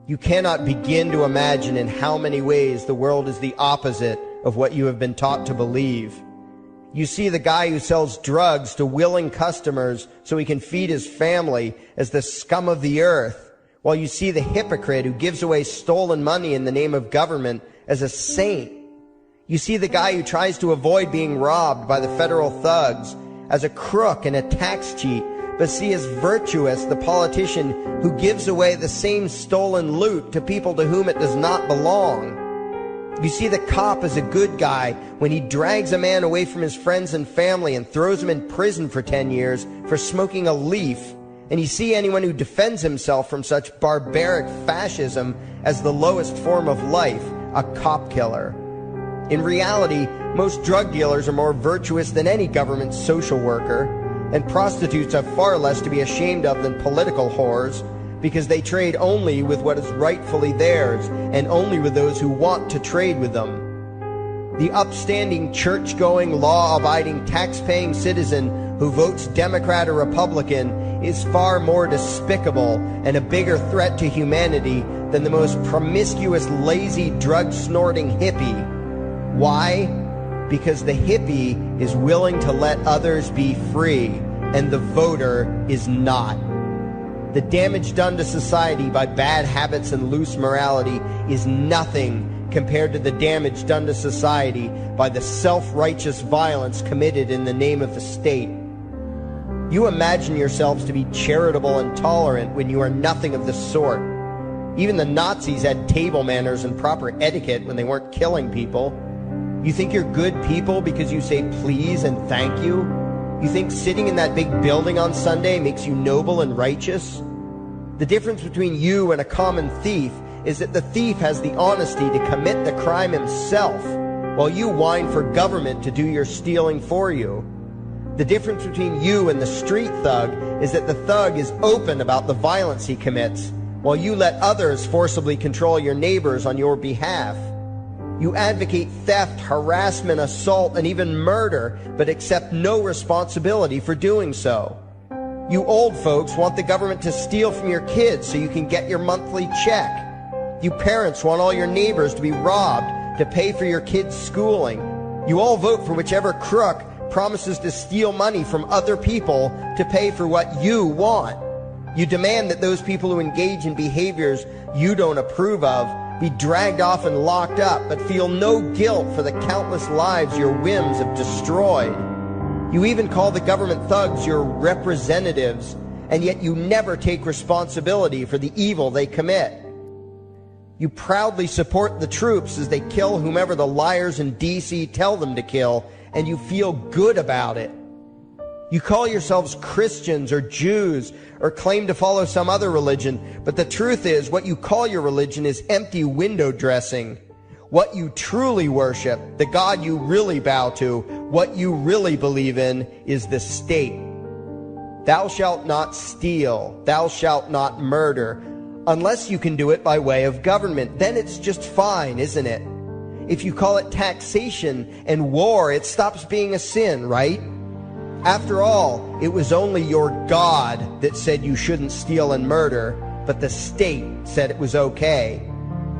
You cannot begin to imagine in how many ways the world is the opposite of what you have been taught to believe. You see the guy who sells drugs to willing customers so he can feed his family as the scum of the earth, while you see the hypocrite who gives away stolen money in the name of government as a saint. You see the guy who tries to avoid being robbed by the federal thugs as a crook and a tax cheat, but see as virtuous the politician who gives away the same stolen loot to people to whom it does not belong. You see the cop as a good guy when he drags a man away from his friends and family and throws him in prison for 10 years for smoking a leaf. And you see anyone who defends himself from such barbaric fascism as the lowest form of life, a cop killer. In reality, most drug dealers are more virtuous than any government social worker, and prostitutes have far less to be ashamed of than political whores, because they trade only with what is rightfully theirs, and only with those who want to trade with them. The upstanding, church-going, law-abiding, tax-paying citizen who votes Democrat or Republican is far more despicable and a bigger threat to humanity than the most promiscuous, lazy, drug-snorting hippie. Why? Because the hippie is willing to let others be free, and the voter is not. The damage done to society by bad habits and loose morality is nothing compared to the damage done to society by the self-righteous violence committed in the name of the state. You imagine yourselves to be charitable and tolerant when you are nothing of the sort. Even the Nazis had table manners and proper etiquette when they weren't killing people. You think you're good people because you say please and thank you? You think sitting in that big building on Sunday makes you noble and righteous? The difference between you and a common thief is that the thief has the honesty to commit the crime himself, while you whine for government to do your stealing for you. The difference between you and the street thug is that the thug is open about the violence he commits, while you let others forcibly control your neighbors on your behalf. You advocate theft, harassment, assault, and even murder, but accept no responsibility for doing so. You old folks want the government to steal from your kids so you can get your monthly check. You parents want all your neighbors to be robbed to pay for your kids' schooling. You all vote for whichever crook promises to steal money from other people to pay for what you want. You demand that those people who engage in behaviors you don't approve of be dragged off and locked up, but feel no guilt for the countless lives your whims have destroyed. You even call the government thugs your representatives, and yet you never take responsibility for the evil they commit. You proudly support the troops as they kill whomever the liars in D.C. tell them to kill, and you feel good about it. You call yourselves Christians or Jews or claim to follow some other religion, but the truth is what you call your religion is empty window dressing. What you truly worship, the God you really bow to, what you really believe in is the state. Thou shalt not steal, thou shalt not murder, unless you can do it by way of government. Then it's just fine, isn't it? If you call it taxation and war, it stops being a sin, right? After all, it was only your God that said you shouldn't steal and murder, but the state said it was okay.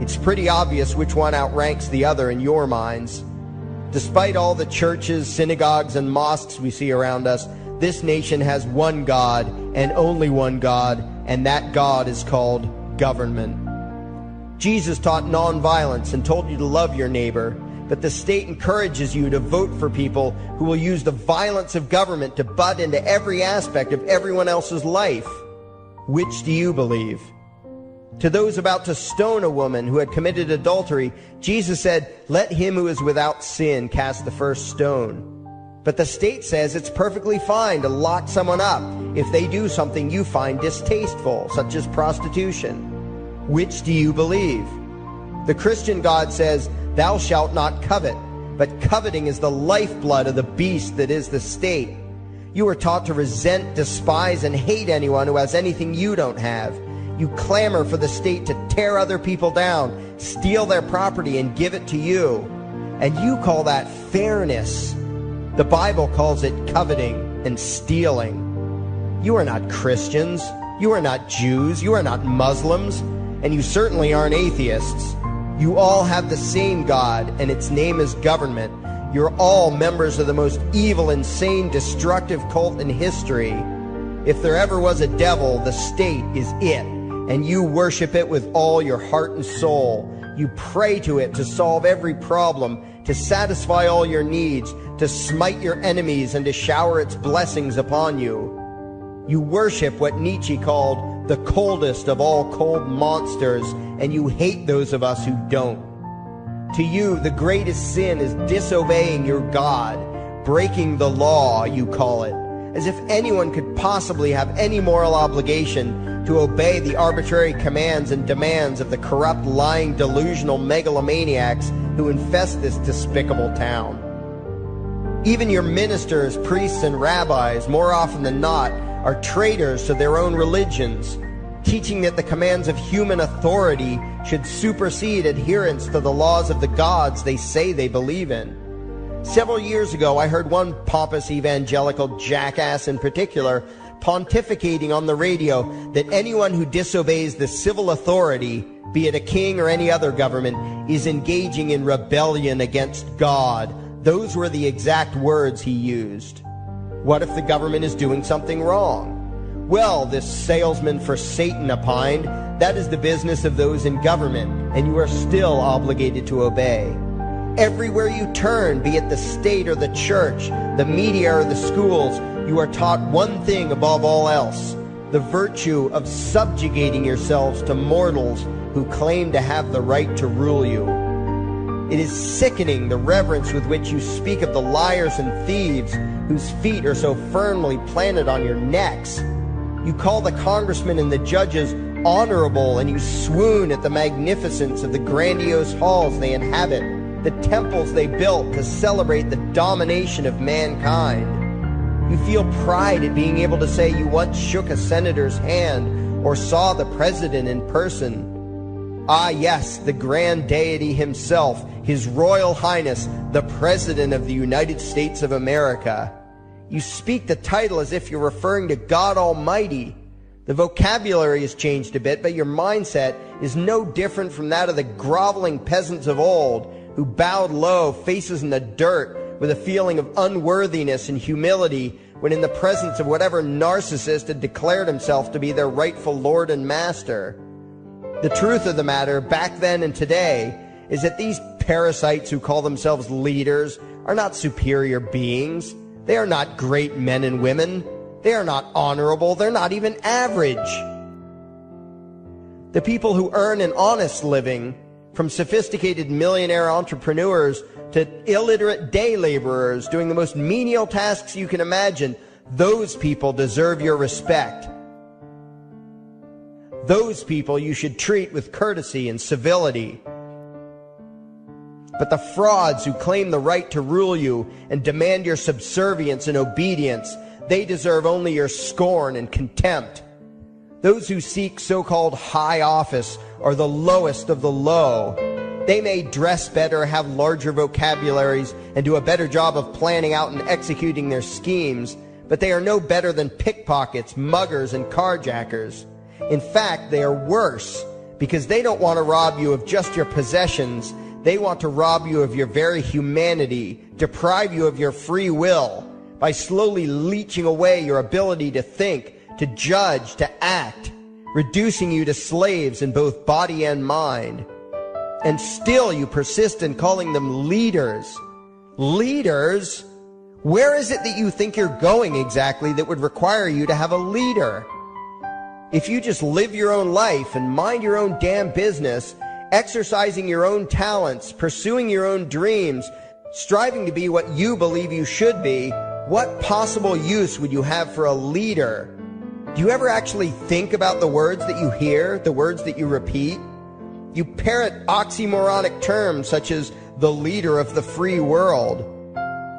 It's pretty obvious which one outranks the other in your minds. Despite all the churches, synagogues, and mosques we see around us, this nation has one God and only one God, and that God is called government. Jesus taught nonviolence and told you to love your neighbor, but the state encourages you to vote for people who will use the violence of government to butt into every aspect of everyone else's life. Which do you believe? To those about to stone a woman who had committed adultery, Jesus said, "Let him who is without sin cast the first stone." But the state says it's perfectly fine to lock someone up if they do something you find distasteful, such as prostitution. Which do you believe? The Christian God says, "Thou shalt not covet," but coveting is the lifeblood of the beast that is the state. You are taught to resent, despise, and hate anyone who has anything you don't have. You clamor for the state to tear other people down, steal their property, and give it to you. And you call that fairness. The Bible calls it coveting and stealing. You are not Christians. You are not Jews. You are not Muslims. and you certainly aren't atheists. You all have the same God, and its name is government. You're all members of the most evil, insane, destructive cult in history. If there ever was a devil, the state is it, and you worship it with all your heart and soul. You pray to it to solve every problem, to satisfy all your needs, to smite your enemies, and to shower its blessings upon you. You worship what Nietzsche called the coldest of all cold monsters, and you hate those of us who don't. To you, the greatest sin is disobeying your God, breaking the law, you call it, as if anyone could possibly have any moral obligation to obey the arbitrary commands and demands of the corrupt, lying, delusional megalomaniacs who infest this despicable town. Even your ministers, priests, and rabbis, more often than not, are traitors to their own religions, teaching that the commands of human authority should supersede adherence to the laws of the gods they say they believe in. Several years ago, I heard one pompous evangelical jackass in particular pontificating on the radio that anyone who disobeys the civil authority, be it a king or any other government, is engaging in rebellion against God. Those were the exact words he used. What if the government is doing something wrong? Well, this salesman for Satan opined, that is the business of those in government, and you are still obligated to obey. Everywhere you turn, be it the state or the church, the media or the schools, you are taught one thing above all else, the virtue of subjugating yourselves to mortals who claim to have the right to rule you. It is sickening the reverence with which you speak of the liars and thieves whose feet are so firmly planted on your necks. You call the congressmen and the judges honorable, and you swoon at the magnificence of the grandiose halls they inhabit, the temples they built to celebrate the domination of mankind. You feel pride at being able to say you once shook a senator's hand or saw the president in person. Ah, yes, the grand deity himself, His Royal Highness, the President of the United States of America. You speak the title as if you're referring to God Almighty. The vocabulary has changed a bit, but your mindset is no different from that of the groveling peasants of old who bowed low, faces in the dirt, with a feeling of unworthiness and humility when in the presence of whatever narcissist had declared himself to be their rightful lord and master. The truth of the matter, back then and today, is that these parasites who call themselves leaders are not superior beings. They are not great men and women. They are not honorable. They're not even average. The people who earn an honest living, from sophisticated millionaire entrepreneurs to illiterate day laborers doing the most menial tasks you can imagine, those people deserve your respect. Those people you should treat with courtesy and civility. But the frauds who claim the right to rule you and demand your subservience and obedience, they deserve only your scorn and contempt. Those who seek so-called high office are the lowest of the low. They may dress better, have larger vocabularies, and do a better job of planning out and executing their schemes, but they are no better than pickpockets, muggers, and carjackers. In fact, they are worse, because they don't want to rob you of just your possessions. They want to rob you of your very humanity, deprive you of your free will, by slowly leeching away your ability to think, to judge, to act, reducing you to slaves in both body and mind. And still you persist in calling them leaders. Leaders? Where is it that you think you're going exactly that would require you to have a leader? If you just live your own life and mind your own damn business, exercising your own talents, pursuing your own dreams, striving to be what you believe you should be, what possible use would you have for a leader? Do you ever actually think about the words that you hear, the words that you repeat? You parrot oxymoronic terms such as the leader of the free world,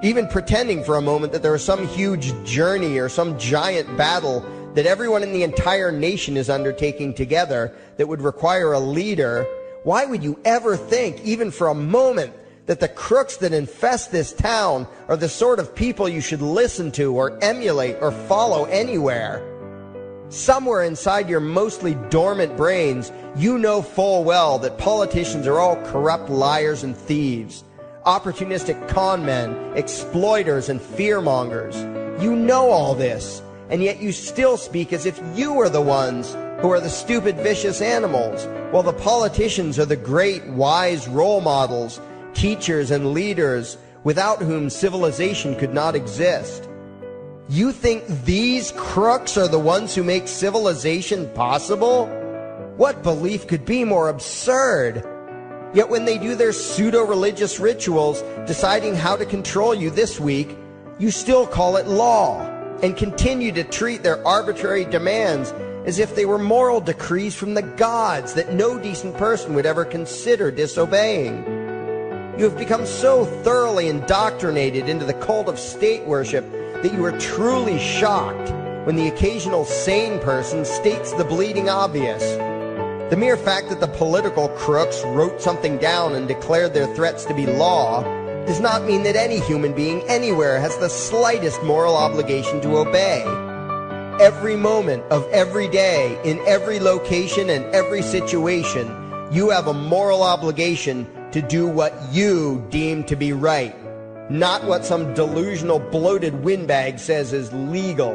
even pretending for a moment that there is some huge journey or some giant battle that everyone in the entire nation is undertaking together that would require a leader. Why would you ever think, even for a moment, that the crooks that infest this town are the sort of people you should listen to or emulate or follow anywhere? Somewhere inside your mostly dormant brains, you know full well that politicians are all corrupt liars and thieves, opportunistic con men, exploiters, and fearmongers. You know all this, and yet you still speak as if you are the ones who are the stupid, vicious animals, while the politicians are the great, wise role models, teachers, and leaders without whom civilization could not exist. You think these crooks are the ones who make civilization possible? What belief could be more absurd? Yet when they do their pseudo-religious rituals deciding how to control you this week, you still call it law and continue to treat their arbitrary demands as if they were moral decrees from the gods that no decent person would ever consider disobeying. You have become so thoroughly indoctrinated into the cult of state worship that you are truly shocked when the occasional sane person states the bleeding obvious. The mere fact that the political crooks wrote something down and declared their threats to be law does not mean that any human being anywhere has the slightest moral obligation to obey. Every moment of every day, in every location and every situation, you have a moral obligation to do what you deem to be right, not what some delusional bloated windbag says is legal.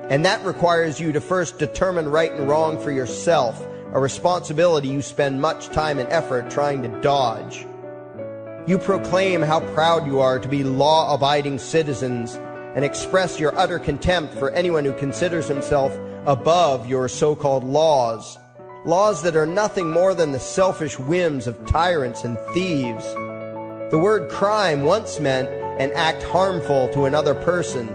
And that requires you to first determine right and wrong for yourself, a responsibility you spend much time and effort trying to dodge. You proclaim how proud you are to be law-abiding citizens and express your utter contempt for anyone who considers himself above your so-called laws, laws that are nothing more than the selfish whims of tyrants and thieves. The word crime once meant an act harmful to another person.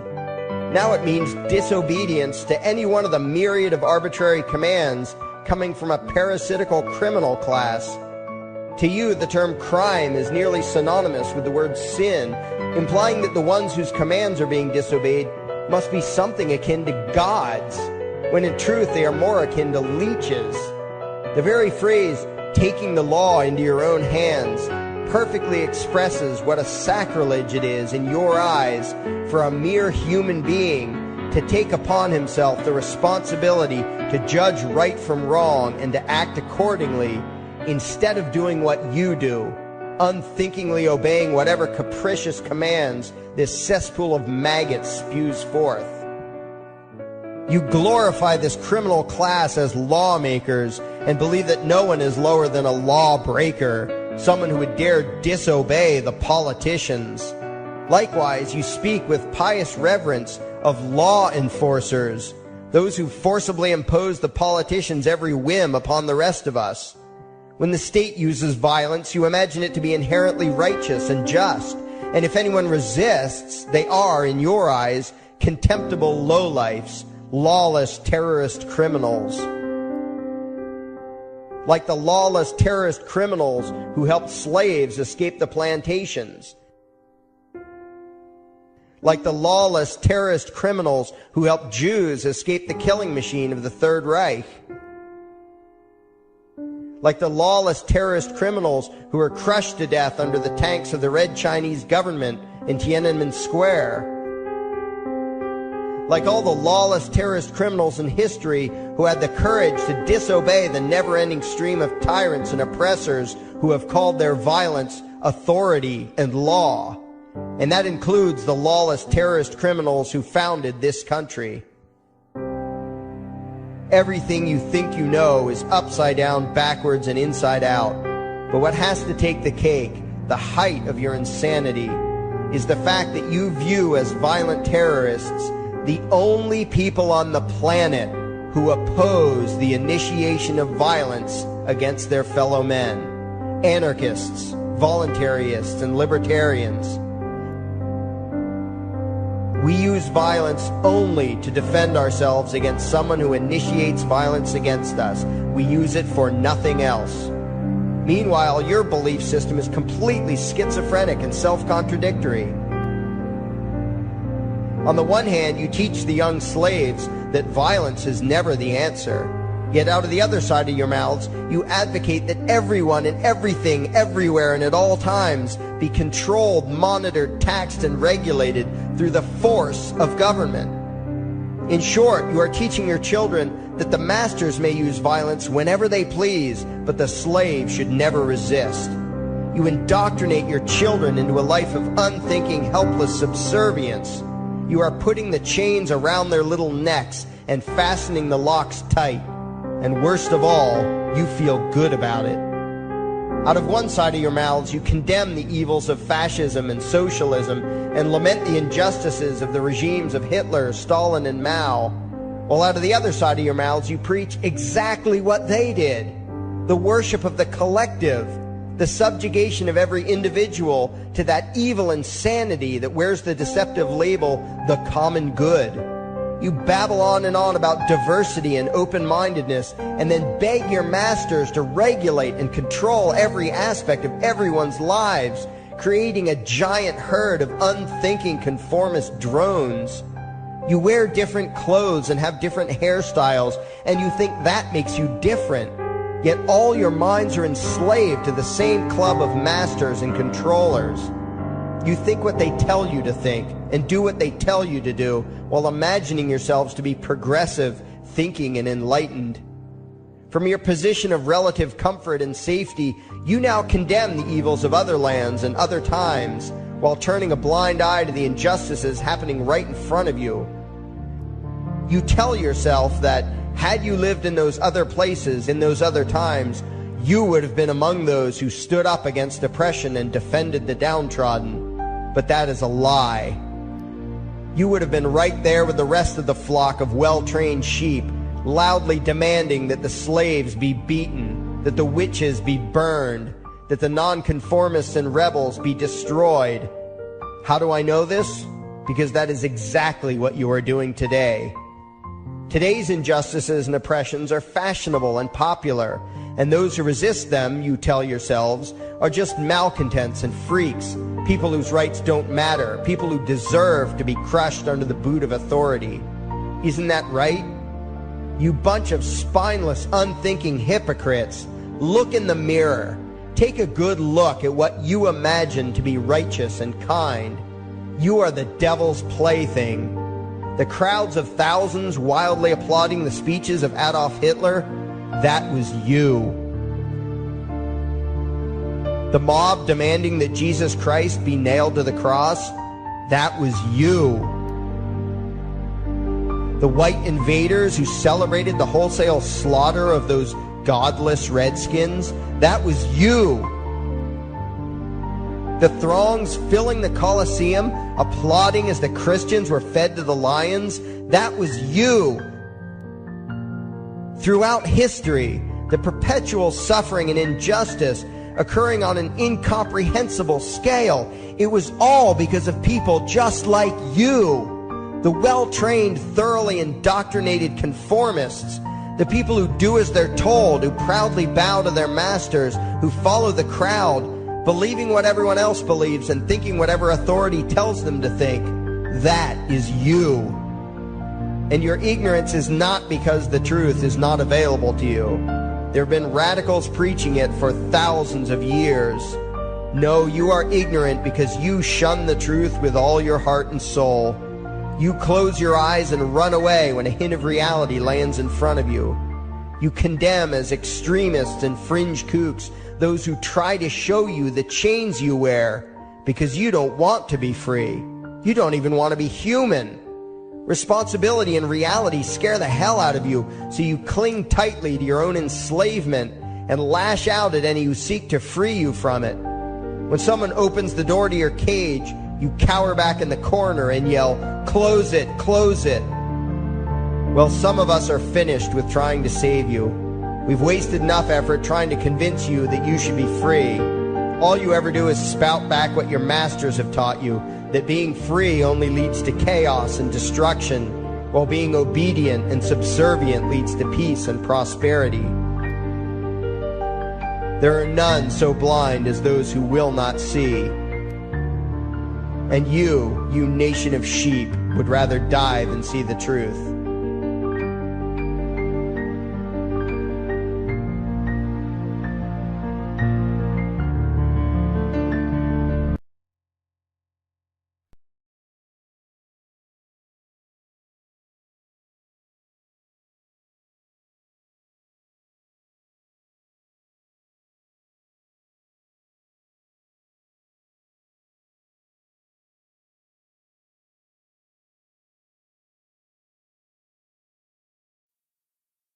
Now it means disobedience to any one of the myriad of arbitrary commands coming from a parasitical criminal class. To you, the term crime is nearly synonymous with the word sin, implying that the ones whose commands are being disobeyed must be something akin to gods, when in truth they are more akin to leeches. The very phrase, taking the law into your own hands, perfectly expresses what a sacrilege it is in your eyes for a mere human being to take upon himself the responsibility to judge right from wrong and to act accordingly, instead of doing what you do, unthinkingly obeying whatever capricious commands this cesspool of maggots spews forth. You glorify this criminal class as lawmakers and believe that no one is lower than a lawbreaker, someone who would dare disobey the politicians. Likewise, you speak with pious reverence of law enforcers, those who forcibly impose the politicians' every whim upon the rest of us. When the state uses violence, you imagine it to be inherently righteous and just, and if anyone resists, they are, in your eyes, contemptible lowlifes, lawless terrorist criminals. Like the lawless terrorist criminals who helped slaves escape the plantations. Like the lawless terrorist criminals who helped Jews escape the killing machine of the Third Reich. Like the lawless terrorist criminals who were crushed to death under the tanks of the Red Chinese government in Tiananmen Square. Like all the lawless terrorist criminals in history who had the courage to disobey the never-ending stream of tyrants and oppressors who have called their violence authority and law. And that includes the lawless terrorist criminals who founded this country. Everything you think you know is upside down, backwards, and inside out. But what has to take the cake, the height of your insanity, is the fact that you view as violent terrorists the only people on the planet who oppose the initiation of violence against their fellow men. Anarchists, voluntarists, and libertarians. We use violence only to defend ourselves against someone who initiates violence against us. We use it for nothing else. Meanwhile, your belief system is completely schizophrenic and self-contradictory. On the one hand, you teach the young slaves that violence is never the answer. Yet out of the other side of your mouths, you advocate that everyone and everything, everywhere and at all times be controlled, monitored, taxed, and regulated through the force of government. In short, you are teaching your children that the masters may use violence whenever they please, but the slave should never resist. You indoctrinate your children into a life of unthinking, helpless subservience. You are putting the chains around their little necks and fastening the locks tight. And worst of all, you feel good about it. Out of one side of your mouths, you condemn the evils of fascism and socialism and lament the injustices of the regimes of Hitler, Stalin, and Mao. While out of the other side of your mouths, you preach exactly what they did. The worship of the collective, the subjugation of every individual to that evil insanity that wears the deceptive label, the common good. You babble on and on about diversity and open-mindedness, and then beg your masters to regulate and control every aspect of everyone's lives, creating a giant herd of unthinking conformist drones. You wear different clothes and have different hairstyles, and you think that makes you different. Yet all your minds are enslaved to the same club of masters and controllers. You think what they tell you to think and do what they tell you to do, while imagining yourselves to be progressive, thinking, and enlightened. From your position of relative comfort and safety, you now condemn the evils of other lands and other times, while turning a blind eye to the injustices happening right in front of you. You tell yourself that had you lived in those other places, in those other times, you would have been among those who stood up against oppression and defended the downtrodden. But that is a lie. You would have been right there with the rest of the flock of well-trained sheep, loudly demanding that the slaves be beaten, that the witches be burned, that the nonconformists and rebels be destroyed. How do I know this? Because that is exactly what you are doing today. Today's injustices and oppressions are fashionable and popular, and those who resist them, you tell yourselves, are just malcontents and freaks, people whose rights don't matter, people who deserve to be crushed under the boot of authority. Isn't that right? You bunch of spineless, unthinking hypocrites, look in the mirror. Take a good look at what you imagine to be righteous and kind. You are the devil's plaything. The crowds of thousands wildly applauding the speeches of Adolf Hitler, that was you. The mob demanding that Jesus Christ be nailed to the cross, that was you. The white invaders who celebrated the wholesale slaughter of those godless redskins, that was you. The throngs filling the Colosseum, applauding as the Christians were fed to the lions, that was you. Throughout history, the perpetual suffering and injustice occurring on an incomprehensible scale, it was all because of people just like you. The well-trained, thoroughly indoctrinated conformists, the people who do as they're told, who proudly bow to their masters, who follow the crowd, believing what everyone else believes and thinking whatever authority tells them to think. That is you. And your ignorance is not because the truth is not available to you. There have been radicals preaching it for thousands of years. No, you are ignorant because you shun the truth with all your heart and soul. You close your eyes and run away when a hint of reality lands in front of you. You condemn as extremists and fringe kooks those who try to show you the chains you wear because you don't want to be free. You don't even want to be human. Responsibility and reality scare the hell out of you, so you cling tightly to your own enslavement and lash out at any who seek to free you from it. When someone opens the door to your cage, you cower back in the corner and yell, "Close it, close it." Well, some of us are finished with trying to save you. We've wasted enough effort trying to convince you that you should be free. All you ever do is spout back what your masters have taught you, that being free only leads to chaos and destruction, while being obedient and subservient leads to peace and prosperity. There are none so blind as those who will not see. And you nation of sheep, would rather die than see the truth.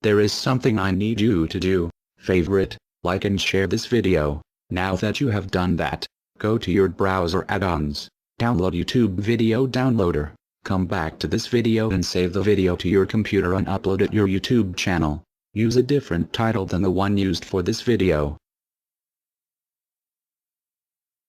There is something I need you to do. Favorite, like and share this video. Now that you have done that, go to your browser add-ons, download YouTube Video Downloader, come back to this video and save the video to your computer and upload it your YouTube channel. Use a different title than the one used for this video.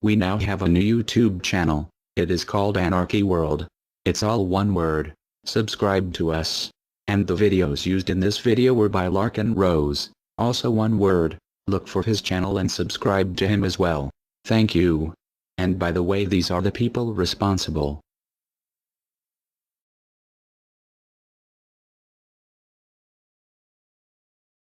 We now have a new YouTube channel. It is called Anarchy World. It's all one word. Subscribe to us. And the videos used in this video were by Lark and Rose. Also one word. Look for his channel and subscribe to him as well. Thank you. And by the way, these are the people responsible.